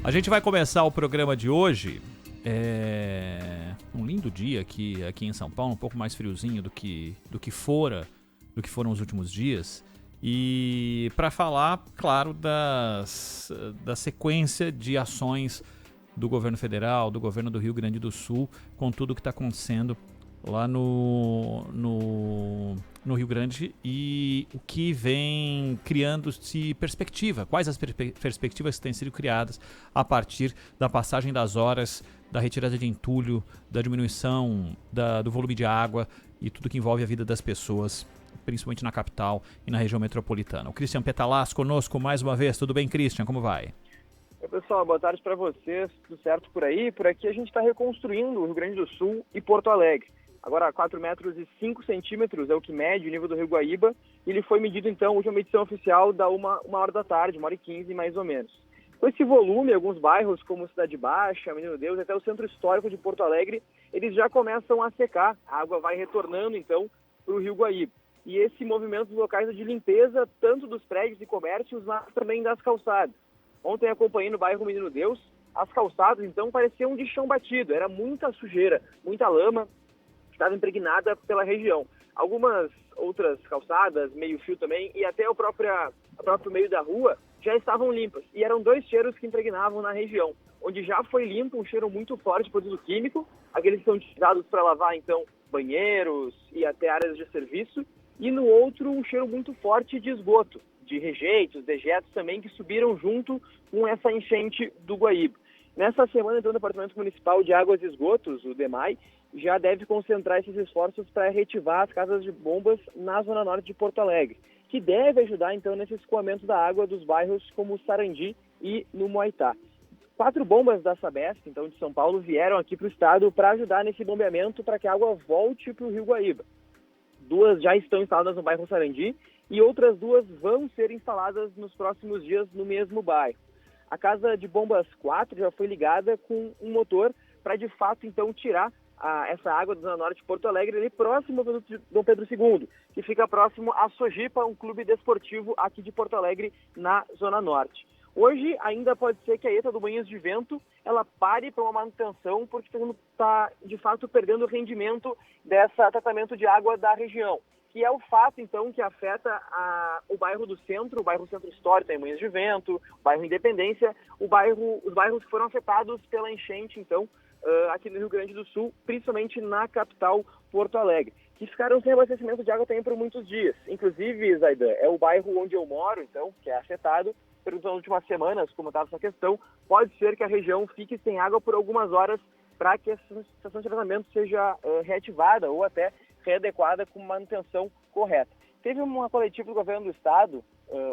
A gente vai começar o programa de hoje. Um lindo dia aqui em São Paulo, um pouco mais friozinho do que foram os últimos dias. E para falar, claro, da sequência de ações do governo federal, do governo do Rio Grande do Sul, com tudo que está acontecendo lá no Rio Grande e o que vem criando-se perspectiva. Quais as perspectivas que têm sido criadas a partir da passagem das horas, da retirada de entulho, da diminuição do volume de água e tudo que envolve a vida das pessoas, principalmente na capital e na região metropolitana. O Christian Petalas conosco mais uma vez. Tudo bem, Christian? Como vai? Oi, pessoal, boa tarde para vocês. Tudo certo por aí? Por aqui a gente está reconstruindo o Rio Grande do Sul e Porto Alegre. Agora 4 metros e 5 centímetros é o que mede o nível do Rio Guaíba. E ele foi medido, então, a última medição oficial da uma hora da tarde, 1h15 mais ou menos. Com esse volume, alguns bairros como Cidade Baixa, Menino Deus, até o centro histórico de Porto Alegre, eles já começam a secar. A água vai retornando, então, para o Rio Guaíba. E esse movimento dos locais de limpeza, tanto dos prédios e comércios, mas também das calçadas. Ontem acompanhei no bairro Menino Deus, as calçadas, então, pareciam de chão batido. Era muita sujeira, muita lama, estava impregnada pela região. Algumas outras calçadas, meio fio também, e até o próprio meio da rua já estavam limpas. E eram 2 cheiros que impregnavam na região, onde já foi limpo um cheiro muito forte de produto químico, aqueles que são utilizados para lavar, então, banheiros e até áreas de serviço, e no outro um cheiro muito forte de esgoto, de rejeitos, dejetos também, que subiram junto com essa enchente do Guaíba. Nessa semana, então, o Departamento Municipal de Águas e Esgotos, o DEMAI, já deve concentrar esses esforços para reativar as casas de bombas na zona norte de Porto Alegre, que deve ajudar, então, nesse escoamento da água dos bairros como Sarandi e no Moitá. 4 bombas da Sabesp, então, de São Paulo, vieram aqui para o estado para ajudar nesse bombeamento para que a água volte para o Rio Guaíba. 2 já estão instaladas no bairro Sarandi e outras 2 vão ser instaladas nos próximos dias no mesmo bairro. A casa de bombas 4 já foi ligada com um motor para, de fato, então, tirar essa água da Zona Norte de Porto Alegre, ali próximo ao Dom Pedro II, que fica próximo à Sojipa, um clube desportivo aqui de Porto Alegre, na Zona Norte. Hoje, ainda pode ser que a ETA do Moinhos de Vento ela pare para uma manutenção, porque está, de fato, perdendo o rendimento desse tratamento de água da região, que é o fato, então, que afeta o bairro do centro, o bairro Centro Histórico, em Moinhos de Vento, o bairro Independência, os bairros que foram afetados pela enchente, então, aqui no Rio Grande do Sul, principalmente na capital, Porto Alegre, que ficaram sem abastecimento de água também por muitos dias. Inclusive, Zaidan, é o bairro onde eu moro, então, que é afetado. Perguntando nas últimas semanas como estava essa questão, pode ser que a região fique sem água por algumas horas para que essa estação de tratamento seja reativada ou até readequada com manutenção correta. Teve uma coletiva do governo do estado,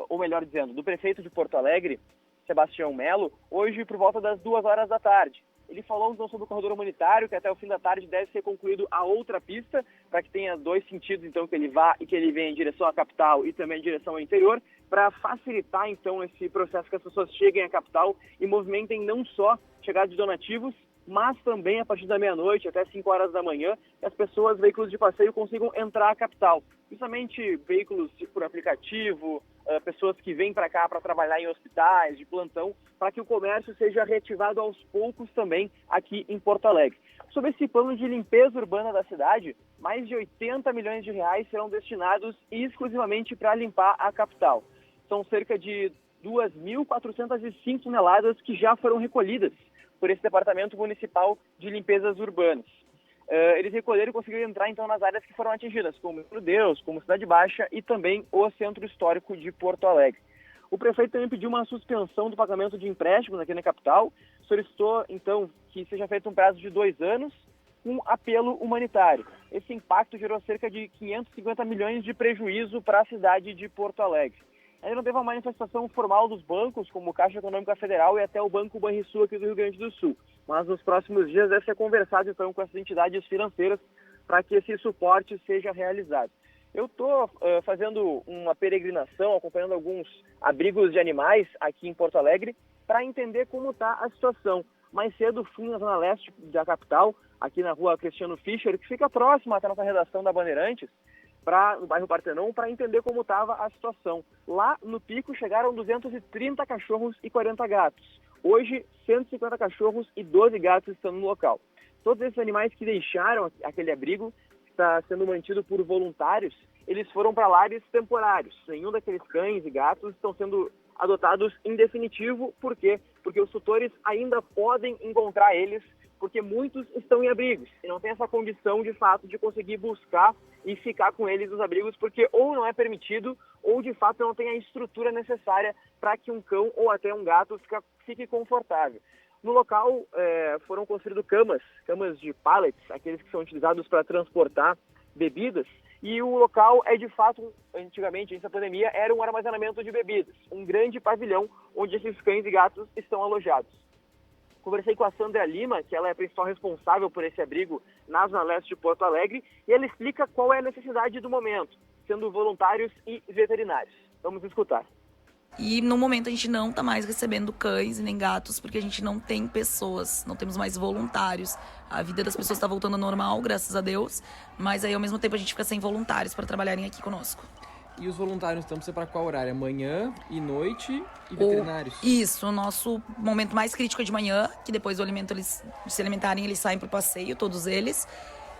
ou melhor dizendo, do prefeito de Porto Alegre, Sebastião Melo, hoje por volta das 2 horas da tarde. Ele falou então sobre o corredor humanitário, que até o fim da tarde deve ser concluído a outra pista, para que tenha 2 sentidos, então, que ele vá e que ele venha em direção à capital e também em direção ao interior, para facilitar, então, esse processo que as pessoas cheguem à capital e movimentem não só chegada de donativos, mas também a partir da meia-noite até 5 horas da manhã, que as pessoas, veículos de passeio, consigam entrar à capital. Principalmente veículos por aplicativo, pessoas que vêm para cá para trabalhar em hospitais, de plantão, para que o comércio seja reativado aos poucos também aqui em Porto Alegre. Sobre esse plano de limpeza urbana da cidade, mais de 80 milhões de reais serão destinados exclusivamente para limpar a capital. São cerca de 2.405 toneladas que já foram recolhidas por esse Departamento Municipal de Limpezas Urbanas. Eles recolheram e conseguiram entrar, então, nas áreas que foram atingidas, como Menino Deus, como Cidade Baixa e também o Centro Histórico de Porto Alegre. O prefeito também pediu uma suspensão do pagamento de empréstimos aqui na capital, solicitou, então, que seja feito um prazo de 2 anos, com apelo humanitário. Esse impacto gerou cerca de 550 milhões de prejuízo para a cidade de Porto Alegre. Ainda não teve uma manifestação formal dos bancos, como o Caixa Econômica Federal e até o Banco Banrisul aqui do Rio Grande do Sul. Mas nos próximos dias deve ser conversado, então, com essas entidades financeiras para que esse suporte seja realizado. Eu estou fazendo uma peregrinação, acompanhando alguns abrigos de animais aqui em Porto Alegre, para entender como está a situação. Mais cedo fui na zona leste da capital, aqui na rua Cristiano Fischer, que fica próxima até a nossa redação da Bandeirantes, no bairro Partenon, para entender como estava a situação. Lá no pico chegaram 230 cachorros e 40 gatos. Hoje, 150 cachorros e 12 gatos estão no local. Todos esses animais que deixaram aquele abrigo, que está sendo mantido por voluntários, eles foram para lares temporários. Nenhum daqueles cães e gatos estão sendo adotados em definitivo. Por quê? Porque os tutores ainda podem encontrar eles, porque muitos estão em abrigos e não tem essa condição, de fato, de conseguir buscar e ficar com eles nos abrigos, porque ou não é permitido, ou de fato não tem a estrutura necessária para que um cão ou até um gato fique confortável. No local foram construídas camas de pallets, aqueles que são utilizados para transportar bebidas, e o local é de fato, antigamente, antes da pandemia, era um armazenamento de bebidas, um grande pavilhão onde esses cães e gatos estão alojados. Conversei com a Sandra Lima, que ela é a principal responsável por esse abrigo na Zona Leste de Porto Alegre, e ela explica qual é a necessidade do momento, sendo voluntários e veterinários. Vamos escutar. E no momento a gente não está mais recebendo cães e nem gatos, porque a gente não tem pessoas, não temos mais voluntários. A vida das pessoas está voltando ao normal, graças a Deus, mas aí ao mesmo tempo a gente fica sem voluntários para trabalharem aqui conosco. E os voluntários estão para qual horário? Manhã e noite e veterinários? Isso, o nosso momento mais crítico é de manhã, que depois do alimento eles se alimentarem, eles saem para o passeio, todos eles.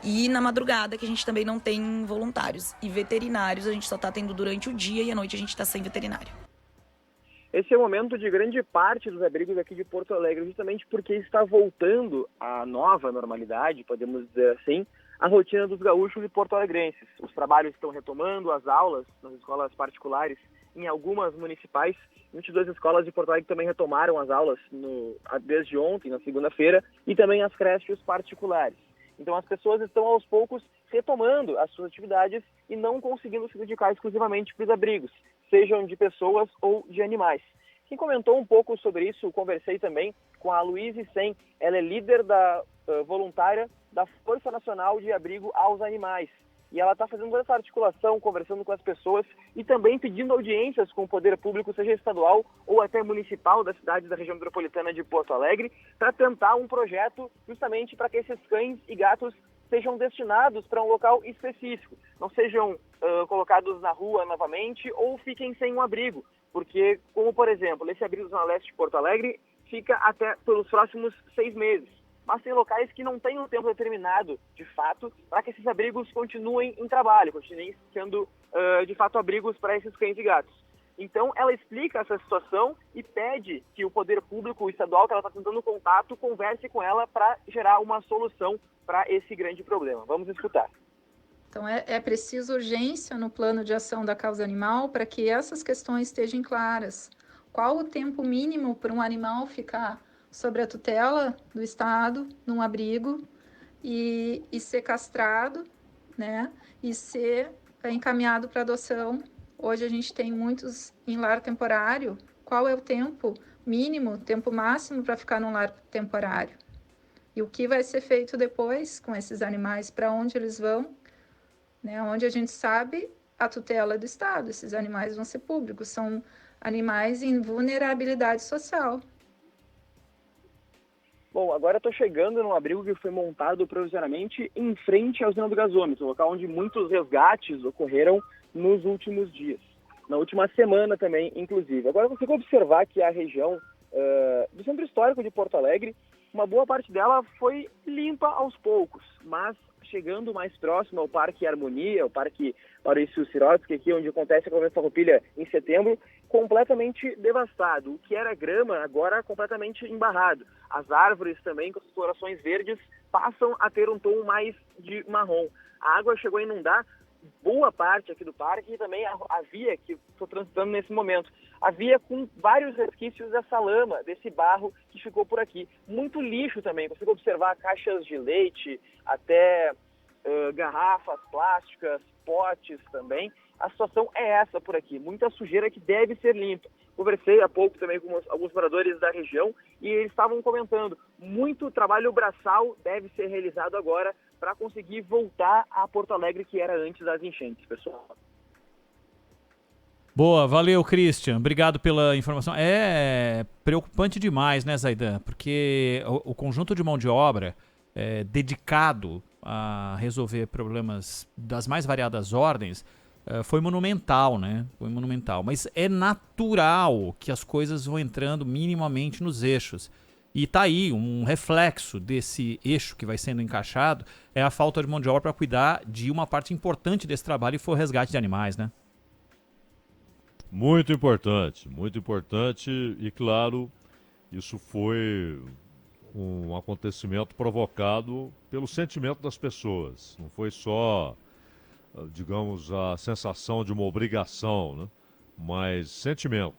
E na madrugada, que a gente também não tem voluntários. E veterinários a gente só está tendo durante o dia e à noite a gente está sem veterinário. Esse é o momento de grande parte dos abrigos aqui de Porto Alegre, justamente porque está voltando à nova normalidade, podemos dizer assim, a rotina dos gaúchos e porto-alegrenses. Os trabalhos estão retomando, as aulas nas escolas particulares, em algumas municipais. 22 escolas de Porto Alegre também retomaram as aulas desde ontem, na segunda-feira, e também as creches particulares. Então as pessoas estão aos poucos retomando as suas atividades e não conseguindo se dedicar exclusivamente para os abrigos, sejam de pessoas ou de animais. Quem comentou um pouco sobre isso, conversei também com a Luíse Sen. Ela é líder voluntária da Força Nacional de Abrigo aos Animais. E ela está fazendo essa articulação, conversando com as pessoas e também pedindo audiências com o poder público, seja estadual ou até municipal das cidades da região metropolitana de Porto Alegre, para tentar um projeto justamente para que esses cães e gatos sejam destinados para um local específico, não sejam colocados na rua novamente ou fiquem sem um abrigo, porque, como por exemplo, esse abrigo na Leste de Porto Alegre fica até pelos próximos 6 meses, mas tem locais que não têm um tempo determinado, de fato, para que esses abrigos continuem em trabalho, continuem sendo, de fato, abrigos para esses cães e gatos. Então, ela explica essa situação e pede que o poder público estadual, que ela está tentando contato, converse com ela para gerar uma solução para esse grande problema. Vamos escutar. Então, é preciso urgência no plano de ação da causa animal para que essas questões estejam claras. Qual o tempo mínimo para um animal ficar sobre a tutela do Estado, num abrigo, e ser castrado, né? E ser encaminhado para adoção. Hoje a gente tem muitos em lar temporário. Qual é o tempo mínimo, tempo máximo para ficar num lar temporário? E o que vai ser feito depois com esses animais, para onde eles vão, né? Onde a gente sabe a tutela do Estado, esses animais vão ser públicos, são animais em vulnerabilidade social. Bom, agora eu estou chegando num abrigo que foi montado provisoriamente em frente à usina do gasômetro, local onde muitos resgates ocorreram nos últimos dias, na última semana também, inclusive. Agora eu consigo observar que a região do centro histórico de Porto Alegre, uma boa parte dela foi limpa aos poucos, mas chegando mais próximo ao Parque Harmonia, ao Parque Maurício Sirotsky, aqui onde acontece a Convenção Farroupilha em setembro, completamente devastado. O que era grama, agora completamente embarrado. As árvores também, com as colorações verdes, passam a ter um tom mais de marrom. A água chegou a inundar boa parte aqui do parque e também a via que estou transitando nesse momento. A via com vários resquícios dessa lama, desse barro que ficou por aqui. Muito lixo também, consigo observar caixas de leite, até garrafas plásticas, potes também. A situação é essa por aqui, muita sujeira que deve ser limpa. Conversei há pouco também com alguns moradores da região e eles estavam comentando, muito trabalho braçal deve ser realizado agora para conseguir voltar a Porto Alegre que era antes das enchentes, pessoal. Boa, valeu, Christian. Obrigado pela informação. É preocupante demais, né, Zaidan? Porque o conjunto de mão de obra dedicado a resolver problemas das mais variadas ordens foi monumental, né? Foi monumental. Mas é natural que as coisas vão entrando minimamente nos eixos. E tá aí, um reflexo desse eixo que vai sendo encaixado é a falta de mão de obra para cuidar de uma parte importante desse trabalho, e foi o resgate de animais, né? Muito importante e, claro, isso foi um acontecimento provocado pelo sentimento das pessoas. Não foi só, digamos, a sensação de uma obrigação, né? Mas sentimento.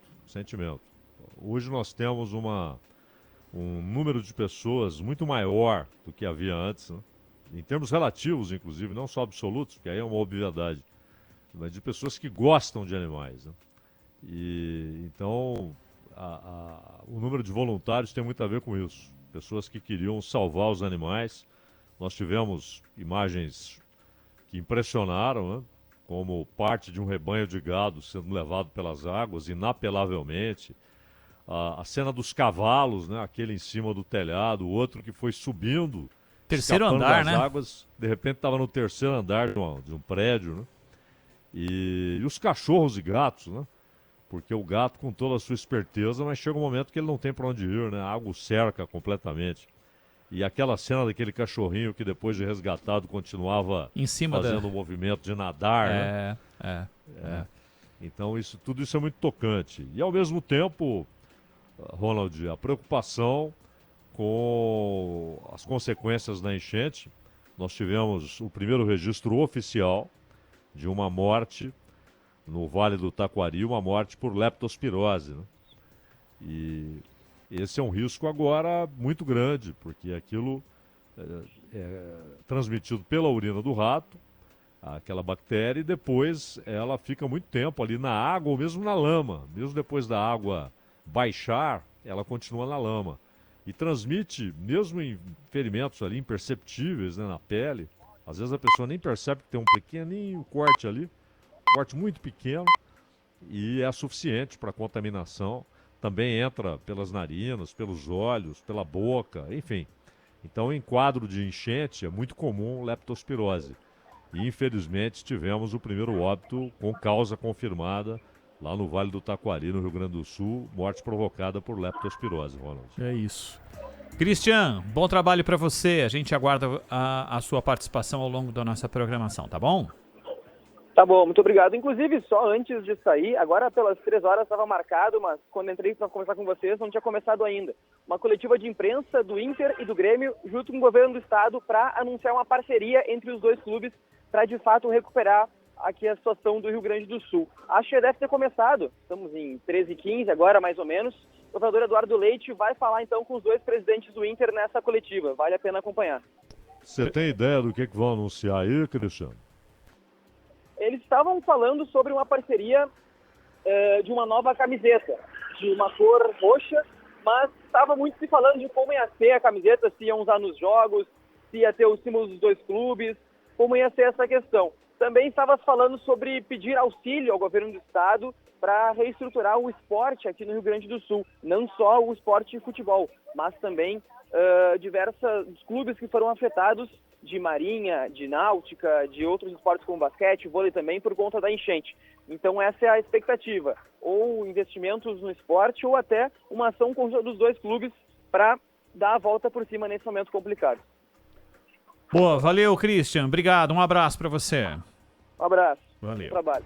Hoje nós temos um número de pessoas muito maior do que havia antes, né? Em termos relativos, inclusive, não só absolutos, porque aí é uma obviedade, mas de pessoas que gostam de animais, né? E então o número de voluntários tem muito a ver com isso. Pessoas que queriam salvar os animais. Nós tivemos imagens que impressionaram, né? Como parte de um rebanho de gado sendo levado pelas águas, inapelavelmente. A cena dos cavalos, né? Aquele em cima do telhado, o outro que foi subindo, Terceiro escapando andar, das né? águas, de repente estava no terceiro andar de um prédio, né? E os cachorros e gatos, né? Porque o gato, com toda a sua esperteza, mas chega um momento que ele não tem para onde ir, né? A água o cerca completamente. E aquela cena daquele cachorrinho que depois de resgatado continuava Em cima fazendo o movimento de nadar, né? Então tudo isso é muito tocante. E ao mesmo tempo, Ronald, a preocupação com as consequências da enchente. Nós tivemos o primeiro registro oficial de uma morte no Vale do Taquari, uma morte por leptospirose, né? E esse é um risco agora muito grande, porque aquilo é transmitido pela urina do rato, aquela bactéria, e depois ela fica muito tempo ali na água ou mesmo na lama. Mesmo depois da água baixar, ela continua na lama. E transmite, mesmo em ferimentos ali imperceptíveis, né, na pele. Às vezes a pessoa nem percebe que tem um pequenininho corte ali, corte muito pequeno, e é suficiente para contaminação. Também entra pelas narinas, pelos olhos, pela boca, enfim. Então, em quadro de enchente, é muito comum leptospirose. E, infelizmente, tivemos o primeiro óbito com causa confirmada lá no Vale do Taquari, no Rio Grande do Sul, morte provocada por leptospirose, Ronald. É isso. Cristian, bom trabalho para você. A gente aguarda a sua participação ao longo da nossa programação, tá bom? Tá bom, muito obrigado. Inclusive, só antes de sair, agora pelas 3 horas estava marcado, mas quando entrei para conversar com vocês não tinha começado ainda. Uma coletiva de imprensa do Inter e do Grêmio, junto com o governo do estado, para anunciar uma parceria entre os dois clubes para, de fato, recuperar aqui a situação do Rio Grande do Sul. Acho que deve ter começado, estamos em 13h15 agora, mais ou menos. O governador Eduardo Leite vai falar, então, com os dois presidentes do Inter nessa coletiva. Vale a pena acompanhar. Você tem ideia do que vão anunciar aí, Cristiano? Eles estavam falando sobre uma parceria de uma nova camiseta, de uma cor roxa, mas estava muito se falando de como ia ser a camiseta, se iam usar nos jogos, se ia ter os símbolos dos dois clubes, como ia ser essa questão. Também estava falando sobre pedir auxílio ao governo do estado para reestruturar o esporte aqui no Rio Grande do Sul, não só o esporte de futebol, mas também diversos clubes que foram afetados de marinha, de náutica, de outros esportes como basquete, vôlei também, por conta da enchente. Então essa é a expectativa, ou investimentos no esporte, ou até uma ação conjunta dos dois clubes para dar a volta por cima nesse momento complicado. Boa, valeu, Christian. Obrigado, um abraço para você. Um abraço. Valeu. Bom trabalho.